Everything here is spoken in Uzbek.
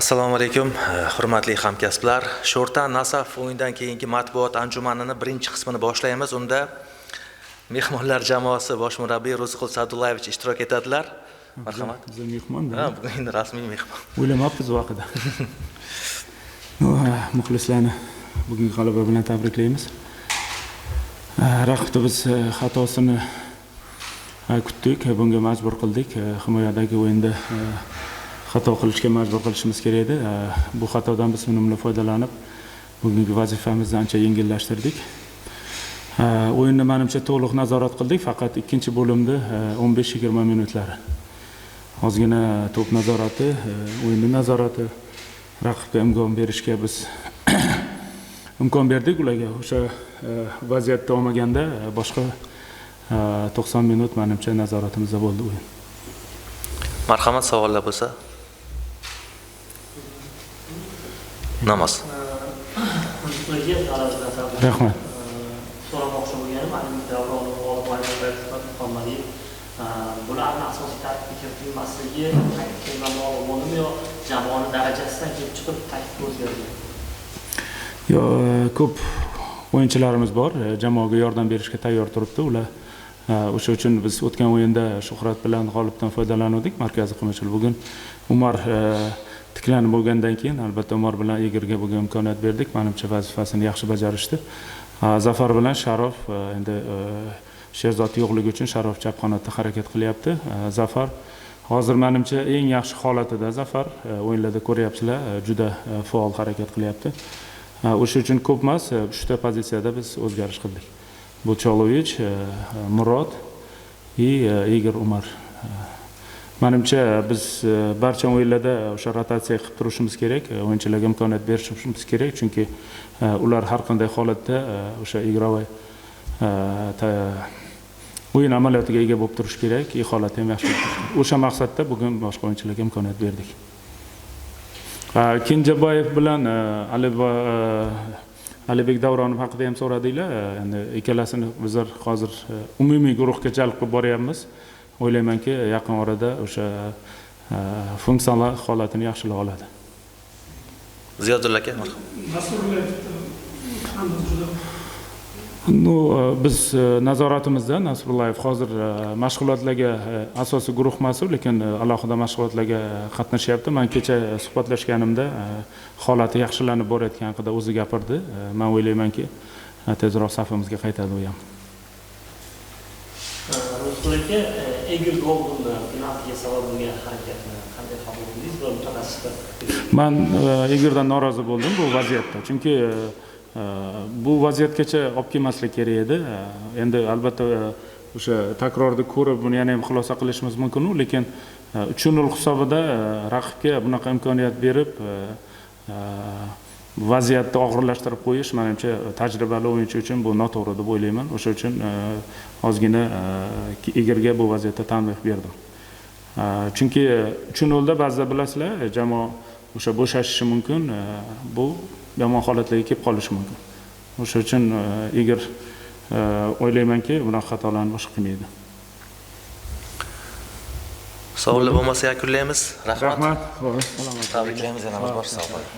Assalomu alaykum, hurmatli hamkasblar. Sho'rtan Nasaf o'yindan keyingi matbuot anjumanining birinchi qismini boshlaymiz. Unda mehmonlar jamoasi bosh murabbiy Ro'ziqul Sa'dullayevich ishtirok etadilar. Marhamat. Biz mehmon-da. Ha, bugun endi rasmiy mehmon. O'ylamabmiz vaqtida. Muxlislarni bugungi g'alaba bilan tabriklaymiz. Raqibimiz xatosini kutdik, bunga majbur qildik. Himoyadagi o'yinda xato qilishga majbur qilishimiz kerak edi. Bu xatodan biz unumli foydalanib, bugungi vazifamizni ancha yengillashtirdik. O'yinni menimcha to'liq nazorat qildik, faqat ikkinchi bo'limda 15-20 minutlari. Ozgina to'p nazorati, o'yinni nazorati, raqibga imkon berishga biz imkon berdik ularga. O'sha vaziyatda olmaganda boshqa 90 minut menimcha nazoratimizda bo'ldi o'yin. Marhamat, savollar bo'lsa. Namoz. Rahmat. So'ramoqchi bo'lganim, Aliy Davronov va Muhammadiyev bularning asosiy tarkibga kiritilmasligi qayerdan bog'liq bo'ldimi yo jamoani darajasidan kelib chiqib tarkib o'zgardi? Yo, ko'p o'yinchilarimiz bor, jamoaga yordam berishga tayyor turibdi. Ular o'sha uchun biz o'tgan o'yinda Shuhrat bilan g'olibdan foydalandik, markaziy himoyachi. Bugun Umar tiklanib bo'lgandan keyin albatta Umar bilan Egirga bo'lgan imkoniyat berdik. Menimcha vazifasini yaxshi bajarishdi. Zafar bilan Sharof endi Sherzod yo'qligi uchun Sharof chap qanotda harakat qilyapti. Zafar hozir menimcha eng yaxshi holatida. Zafar o'yinlarda ko'ryapsizlar, juda faol harakat qilyapti. O'sha uchun ko'p emas, 3 ta pozitsiyada biz o'zgarish qildik. Bu Cholovich, Murod va Egir Umar. Menimcha biz barcha o'yinlarda o'sha rotatsiya qilib turishimiz kerak, o'yinchilarga imkoniyat berishimiz kerak, chunki ular har qanday holatda o'sha игровой o'yin amaliyotiga ega bo'lib turish kerak, holati ham yaxshi bo'lishi kerak. O'sha maqsadda bugun boshqa o'yinchilarga imkoniyat berdik. Kenjaboyev bilan Alibek Davronov haqida ham so'radinglar. Endi ikkalasini bizlar hozir umumiy guruhga jalb qilib boryapmiz. O'ylaymanki, yaqin orada o'sha funksional holatini yaxshilab oladi. Ziyodulla aka, biz nazoratimizda Nasrullayev hozir mashg'ulotlarga asosiy guruh mas'ul, lekin alohida mashg'ulotlarga qatnashyapti. Men kecha suhbatlashganimda holati yaxshilanib borayotgani haqida o'zi gapirdi. Men o'ylaymanki, tezroq safimizga qaytadi u ham. Ro'zg'orga Egil Goldunga penaltiga sabab bo'lgan harakatni qanday qabul qildingiz va mutaxassislar? Men Egildan norozi bo'ldim bu vaziyatda. Chunki bu vaziyatgacha olib kelmaslik kerak edi. Endi albatta o'sha takrorni ko'rib buni yana ham xulosa qilishimiz mumkin, lekin 3-0 hisobida raqibga bunaqa imkoniyat berib vaziyatni og'irlashtirib qo'yish menimcha tajribali o'yinchi uchun bu noto'g'ri deb o'ylayman. O'sha uchun ozgina Egirga bu vaziyatda tanbeh berdim. Chunki 3-0 da ba'zida bilasizlar, jamoa o'sha bo'shashishi mumkin, bu yomon holatlarga kelib qolishi mumkin. O'sha uchun Egir o'ylaymanki, bunaqa xatolarni boshqa qilmaydi. savollar bo'lmasa yakunlaymiz. Rahmat. Rahmat. Tabriklaymiz yana bir bor. Sog' bo'ling.